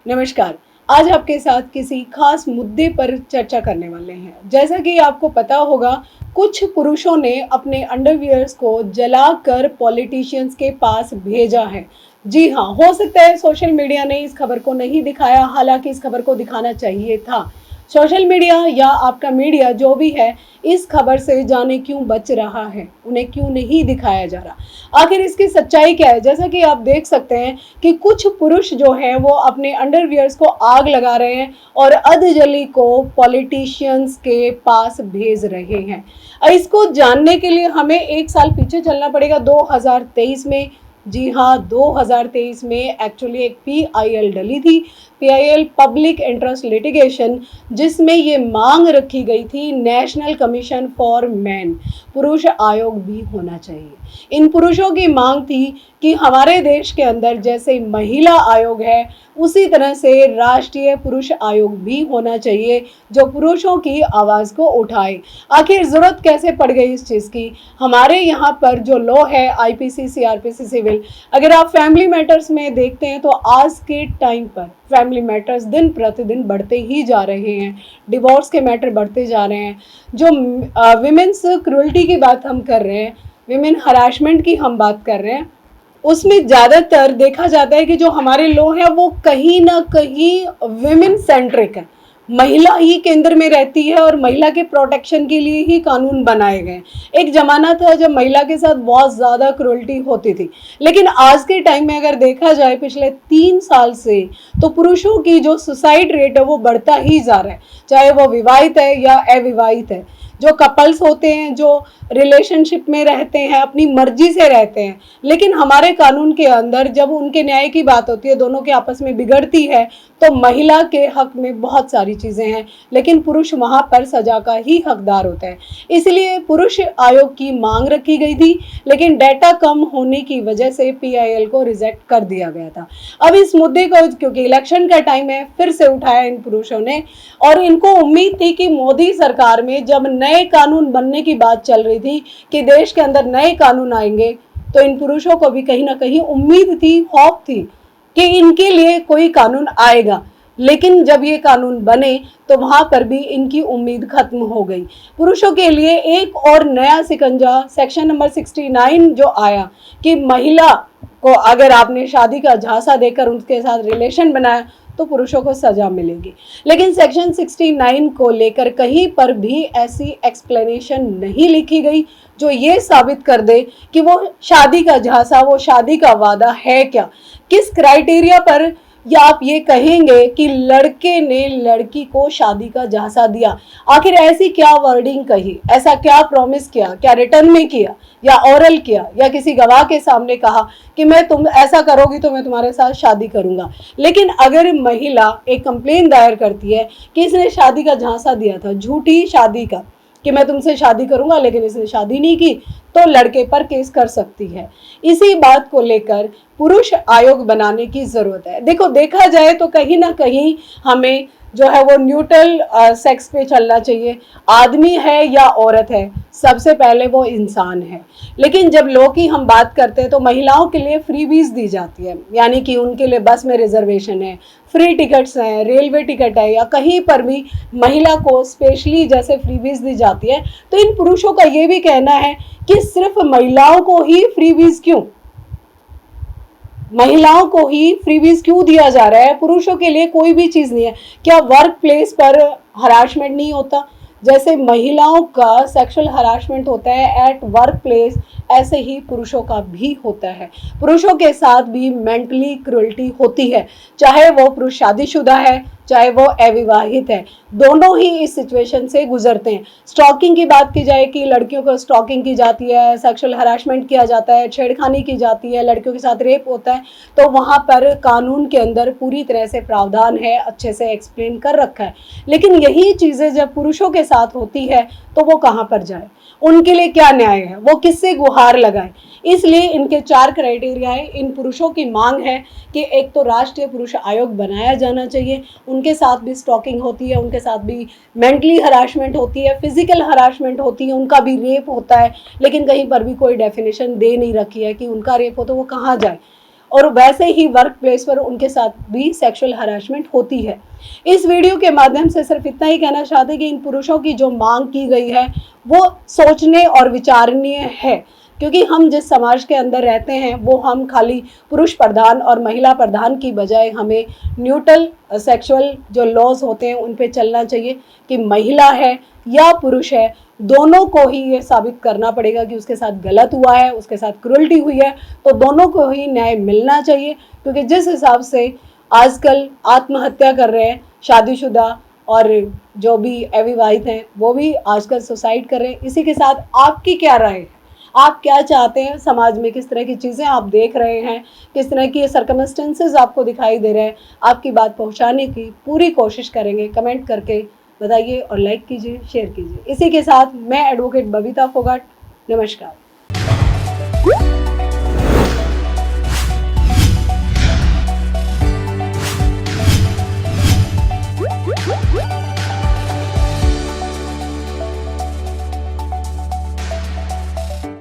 नमस्कार। आज आपके साथ किसी खास मुद्दे पर चर्चा करने वाले हैं। जैसा कि आपको पता होगा, कुछ पुरुषों ने अपने अंडरवियर्स को जलाकर पॉलिटिशियंस के पास भेजा है। जी हाँ, हो सकता है सोशल मीडिया ने इस खबर को नहीं दिखाया, हालांकि इस खबर को दिखाना चाहिए था। सोशल मीडिया या आपका मीडिया जो भी है, इस खबर से जाने क्यों बच रहा है, उन्हें क्यों नहीं दिखाया जा रहा। आखिर इसकी सच्चाई क्या है? जैसा कि आप देख सकते हैं कि कुछ पुरुष जो हैं वो अपने अंडरवियर्स को आग लगा रहे हैं और अधजली को पॉलिटिशियंस के पास भेज रहे हैं। इसको जानने के लिए हमें 1 साल पीछे चलना पड़ेगा, 2023 में। जी हाँ, 2023 में एक्चुअली एक PIL डली थी, PIL पब्लिक इंटरेस्ट लिटिगेशन, जिसमें ये मांग रखी गई थी नेशनल कमीशन फॉर मैन, पुरुष आयोग भी होना चाहिए। इन पुरुषों की मांग थी कि हमारे देश के अंदर जैसे महिला आयोग है, उसी तरह से राष्ट्रीय पुरुष आयोग भी होना चाहिए, जो पुरुषों की आवाज़ को उठाए। आखिर ज़रूरत कैसे पड़ गई इस चीज़ की? हमारे यहाँ पर जो लॉ है IPC CRPC सिविल, अगर आप फैमिली मैटर्स में देखते हैं तो आज के टाइम पर फैमिली मैटर्स दिन प्रतिदिन बढ़ते ही जा रहे हैं। डिवोर्स के मैटर बढ़ते जा रहे हैं। जो विमेंस क्रूअल्टी की बात हम कर रहे हैं, विमेन हरासमेंट की हम बात कर रहे हैं, उसमें ज़्यादातर देखा जाता है कि जो हमारे लॉ है वो कहीं ना कहीं विमेन सेंट्रिक है, महिला ही केंद्र में रहती है और महिला के प्रोटेक्शन के लिए ही कानून बनाए गए। एक ज़माना था जब महिला के साथ बहुत ज़्यादा क्रूअल्टी होती थी, लेकिन आज के टाइम में अगर देखा जाए पिछले 3 साल से, तो पुरुषों की जो सुसाइड रेट है वो बढ़ता ही जा रहा है, चाहे वो विवाहित है या अविवाहित है। जो कपल्स होते हैं, जो रिलेशनशिप में रहते हैं, अपनी मर्जी से रहते हैं, लेकिन हमारे कानून के अंदर जब उनके न्याय की बात होती है, दोनों के आपस में बिगड़ती है, तो महिला के हक में बहुत सारी चीज़ें हैं, लेकिन पुरुष वहाँ पर सजा का ही हकदार होता है। इसलिए पुरुष आयोग की मांग रखी गई थी, लेकिन डेटा कम होने की वजह से PIL को रिजेक्ट कर दिया गया था। अब इस मुद्दे को, क्योंकि इलेक्शन का टाइम है, फिर से उठाया इन पुरुषों ने, और इनको उम्मीद थी कि मोदी सरकार में जब नए कानून बनने की बात चल रही थी कि देश के अंदर नए कानून आएंगे, तो इन पुरुषों को भी कहीं ना कहीं उम्मीद थी, होप थी कि इनके लिए कोई कानून आएगा। लेकिन जब ये कानून बने तो वहां पर भी इनकी उम्मीद खत्म हो गई। पुरुषों के लिए एक और नया सिकंजा सेक्शन नंबर 69 जो आया कि महिला को अगर आपने शादी का झांसा देकर उनके साथ रिलेशन बनाया तो पुरुषों को सजा मिलेगी। लेकिन सेक्शन 69 को लेकर कहीं पर भी ऐसी एक्सप्लेनेशन नहीं लिखी गई जो ये साबित कर दे कि वो शादी का झांसा, वो शादी का वादा है क्या, किस क्राइटेरिया पर, या आप ये कहेंगे कि लड़के ने लड़की को शादी का झांसा दिया। आखिर ऐसी क्या वर्डिंग कही, ऐसा क्या प्रॉमिस किया, क्या रिटर्न में किया या ओरल किया या किसी गवाह के सामने कहा कि मैं तुम ऐसा करोगी तो मैं तुम्हारे साथ शादी करूंगा। लेकिन अगर महिला एक कंप्लेन दायर करती है कि इसने शादी का झांसा दिया था, झूठी शादी का, कि मैं तुमसे शादी करूंगा, लेकिन इसने शादी नहीं की, तो लड़के पर केस कर सकती है। इसी बात को लेकर पुरुष आयोग बनाने की जरूरत है। देखो, देखा जाए तो कहीं ना कहीं हमें जो है वो न्यूट्रल सेक्स पे चलना चाहिए। आदमी है या औरत है, सबसे पहले वो इंसान है। लेकिन जब लॉ की हम बात करते हैं तो महिलाओं के लिए फ्रीबीज दी जाती है, यानी कि उनके लिए बस में रिजर्वेशन है, फ्री टिकट्स हैं, रेलवे टिकट है, या कहीं पर भी महिला को स्पेशली जैसे फ्रीबीज दी जाती है। तो इन पुरुषों का ये भी कहना है कि सिर्फ महिलाओं को ही फ्रीबीज क्यों, महिलाओं को ही फ्रीबीज क्यों दिया जा रहा है, पुरुषों के लिए कोई भी चीज़ नहीं है। क्या वर्क प्लेस पर हरासमेंट नहीं होता? जैसे महिलाओं का सेक्सुअल हरासमेंट होता है एट वर्क प्लेस, ऐसे ही पुरुषों का भी होता है। पुरुषों के साथ भी मेंटली क्रूअल्टी होती है, चाहे वो पुरुष शादीशुदा है चाहे वो अविवाहित है, दोनों ही इस सिचुएशन से गुजरते हैं। स्टॉकिंग की बात की जाए कि लड़कियों को स्टॉकिंग की जाती है, सेक्सुअल हरासमेंट किया जाता है, छेड़खानी की जाती है, लड़कियों के साथ रेप होता है, तो वहाँ पर कानून के अंदर पूरी तरह से प्रावधान है, अच्छे से एक्सप्लेन कर रखा है। लेकिन यही चीज़ें जब पुरुषों के साथ होती है तो वो कहाँ पर जाए, उनके लिए क्या न्याय है, वो किससे गुहार लगाए? इसलिए इनके 4 क्राइटेरिया है। इन पुरुषों की मांग है कि एक तो राष्ट्रीय पुरुष आयोग बनाया जाना चाहिए, उनके साथ भी स्टॉकिंग होती है, उनके साथ भी मेंटली हरासमेंट होती है, फिजिकल हरासमेंट होती है, उनका भी रेप होता है, लेकिन कहीं पर भी कोई डेफिनेशन दे नहीं रखी है कि उनका रेप हो तो वो कहाँ जाए। और वैसे ही वर्क प्लेस पर उनके साथ भी सेक्सुअल हरासमेंट होती है। इस वीडियो के माध्यम से सिर्फ इतना ही कहना चाहते हैं कि इन पुरुषों की जो मांग की गई है वो सोचने और विचारणीय है, क्योंकि हम जिस समाज के अंदर रहते हैं वो हम खाली पुरुष प्रधान और महिला प्रधान की बजाय हमें न्यूट्रल सेक्सुअल जो लॉज होते हैं उन पे चलना चाहिए कि महिला है या पुरुष है, दोनों को ही ये साबित करना पड़ेगा कि उसके साथ गलत हुआ है, उसके साथ क्रूरल्टी हुई है, तो दोनों को ही न्याय मिलना चाहिए। क्योंकि जिस हिसाब से आजकल आत्महत्या कर रहे हैं शादीशुदा और जो भी अविवाहित हैं वो भी आजकल सुसाइड कर रहे हैं। इसी के साथ आपकी क्या राय है? आप क्या चाहते हैं समाज में, किस तरह की चीज़ें आप देख रहे हैं, किस तरह की सर्कमस्टेंसेस आपको दिखाई दे रहे हैं? आपकी बात पहुंचाने की पूरी कोशिश करेंगे। कमेंट करके बताइए और लाइक कीजिए, शेयर कीजिए। इसी के साथ मैं एडवोकेट बबीता फोगाट, नमस्कार।